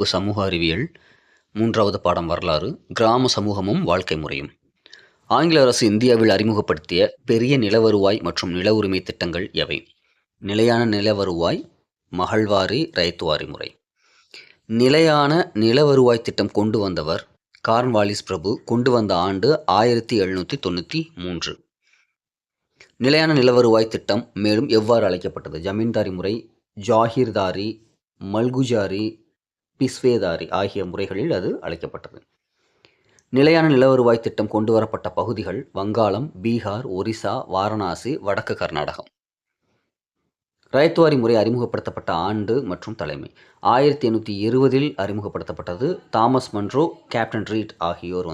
சமூக அறிவியல் 3வது பாடம் வரலாறு, கிராம சமூகமும் வாழ்க்கை முறையும். ஆங்கில அரசு இந்தியாவில் அறிமுகப்படுத்திய பெரிய நில வருவாய் மற்றும் நில உரிமை திட்டங்கள் எவை? நிலையான நில வருவாய், மகள்வாரி, ரைத்துவாரி முறை. நிலையான நில வருவாய் திட்டம் கொண்டு வந்தவர் கார்ன்வாலிஸ் பிரபு. கொண்டு வந்த ஆண்டு 1793. நிலையான நில வருவாய் திட்டம் மேலும் எவ்வாறு அழைக்கப்பட்டது? ஜமீன்தாரி முறை, ஜாகிர்தாரி, மல்குஜாரி, பிஸ்வேதாரி ஆகிய முறைகளில் அது அழைக்கப்பட்டது. நிலையான நில வருவாய் திட்டம் கொண்டு வரப்பட்ட பகுதிகள் வங்காளம், பீகார், ஒரிசா, வாரணாசி, வடக்கு கர்நாடகம். ரைத்துவாரி முறை அறிமுகப்படுத்தப்பட்ட ஆண்டு மற்றும் தலைமை 1820 அறிமுகப்படுத்தப்பட்டது. தாமஸ் மன்ரோ, கேப்டன் ரீட் ஆகியோர்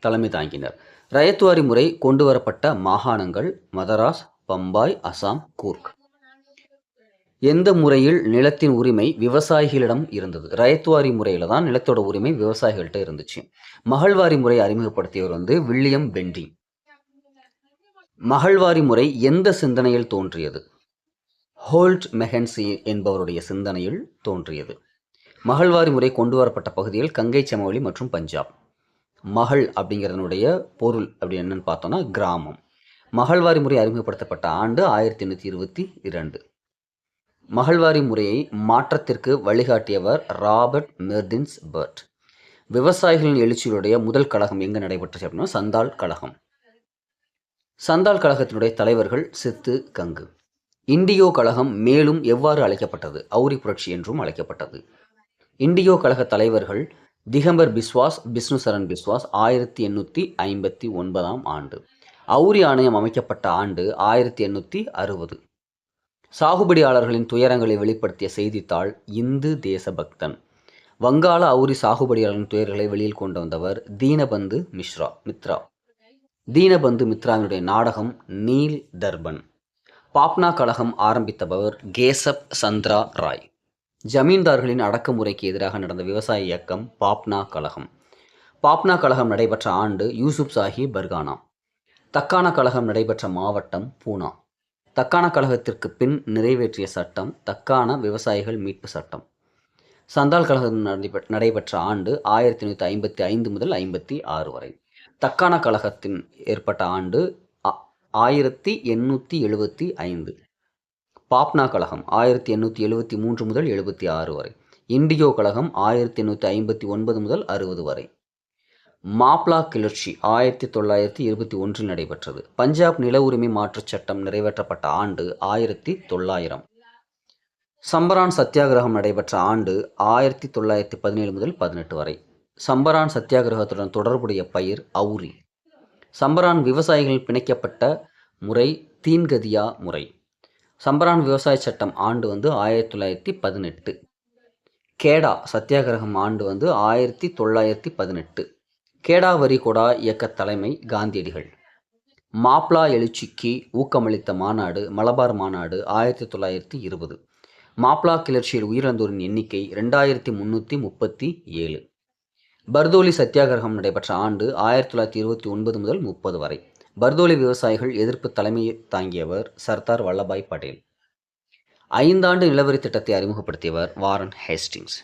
தலைமை தாங்கினர். ரைத்துவாரி முறை கொண்டு வரப்பட்ட மாகாணங்கள் மதராஸ், பம்பாய், அசாம், கூர்க். எந்த முறையில் நிலத்தின் உரிமை விவசாயிகளிடம் இருந்தது? ரைத்துவாரி முறையில் தான் நிலத்தோட உரிமை விவசாயிகள்கிட்ட இருந்துச்சு. மகள்வாரி முறை அறிமுகப்படுத்தியவர் வில்லியம் பென்டி. மகள்வாரி முறை எந்த சிந்தனையில் தோன்றியது? ஹோல்ட் மெஹன்சி என்பவருடைய சிந்தனையில் தோன்றியது. மகள்வாரி முறை கொண்டு வரப்பட்ட பகுதிகள் கங்கை சமவெளி மற்றும் பஞ்சாப். மகள் அப்படிங்கிறதனுடைய பொருள் அப்படி என்னன்னு பார்த்தோம்னா கிராமம். மகள்வாரி முறை அறிமுகப்படுத்தப்பட்ட ஆண்டு 1822. மகள்வாரி முறையை மாற்றத்திற்கு வழிகாட்டியவர் ராபர்ட் மெர்டின்ஸ் பர்ட். விவசாயிகளின் எழுச்சியுடைய முதல் கழகம் எங்கே நடைபெற்றது அப்படின்னா சந்தால் கழகம். சந்தால் கழகத்தினுடைய தலைவர்கள் சித்து கங்கு. இண்டியோ கழகம் மேலும் எவ்வாறு அழைக்கப்பட்டது? அவுரி புரட்சி என்றும் அழைக்கப்பட்டது. இண்டியோ கழக தலைவர்கள் திகம்பர் பிஸ்வாஸ், விஷ்ணு சரண் பிஸ்வாஸ். 1859 ஆண்டு. அவுரி ஆணையம் அமைக்கப்பட்ட ஆண்டு 1860. சாகுபடியாளர்களின் துயரங்களை வெளிப்படுத்திய செய்தித்தாள் இந்து தேசபக்தன். வங்காள அவுரி சாகுபடியாளர்களின் துயர்களை வெளியில் கொண்டு வந்தவர் தீனபந்து மித்ரா. தீனபந்து மித்ராவினுடைய நாடகம் நீல் தர்பன். பாப்னா கழகம் ஆரம்பித்தவர் கேசப் சந்திரா ராய். ஜமீன்தார்களின் அடக்குமுறைக்கு எதிராக நடந்த விவசாய இயக்கம் பாப்னா கழகம். பாப்னா கழகம் நடைபெற்ற ஆண்டு யூசுப் சாஹி பர்கானா. தக்கான கழகம் நடைபெற்ற மாவட்டம் பூனா. தக்கான கழகத்திற்கு பின் நிறைவேற்றிய சட்டம் தக்கான விவசாயிகள் மீட்பு சட்டம். சந்தால் கழகம் நடைபெற்ற ஆண்டு 1855 முதல் 56 வரை. தக்கான கழகத்தின் ஏற்பட்ட ஆண்டு 1875. பாப்னா கழகம் 1873 முதல் 76 வரை. இண்டியோ கழகம் 1859 முதல் 60 வரை. மாப்ளா கிளர்ச்சி 1921 நடைபெற்றது. பஞ்சாப் நில உரிமை மாற்றுச் சட்டம் நிறைவேற்றப்பட்ட ஆண்டு 1900. சம்பரான் சத்தியாகிரகம் நடைபெற்ற ஆண்டு 1917 முதல் 18 வரை. சம்பரான் சத்தியாகிரகத்துடன் தொடர்புடைய பயிர் அவுரி. சம்பரான் விவசாயிகள் பிணைக்கப்பட்ட முறை தீன்கதியா முறை. சம்பரான் விவசாய சட்டம் ஆண்டு 1918. கேடா சத்தியாகிரகம் ஆண்டு 1918. கேடா வரி கொடா இயக்க தலைமை காந்தியடிகள். மாப்ளா எழுச்சிக்கு ஊக்கமளித்த மாநாடு மலபார் மாநாடு 1920. மாப்ளா கிளர்ச்சியில் உயிரிழந்தோரின் எண்ணிக்கை 2337. பர்தோலி சத்தியாகிரகம் நடைபெற்ற ஆண்டு 1929 முதல் 30 வரை. பர்தோலி விவசாயிகள் எதிர்ப்பு தலைமை தாங்கியவர் சர்தார் வல்லபாய் படேல். 5 ஆண்டு நிலவரி திட்டத்தை அறிமுகப்படுத்தியவர் வாரன் ஹேஸ்டிங்ஸ்.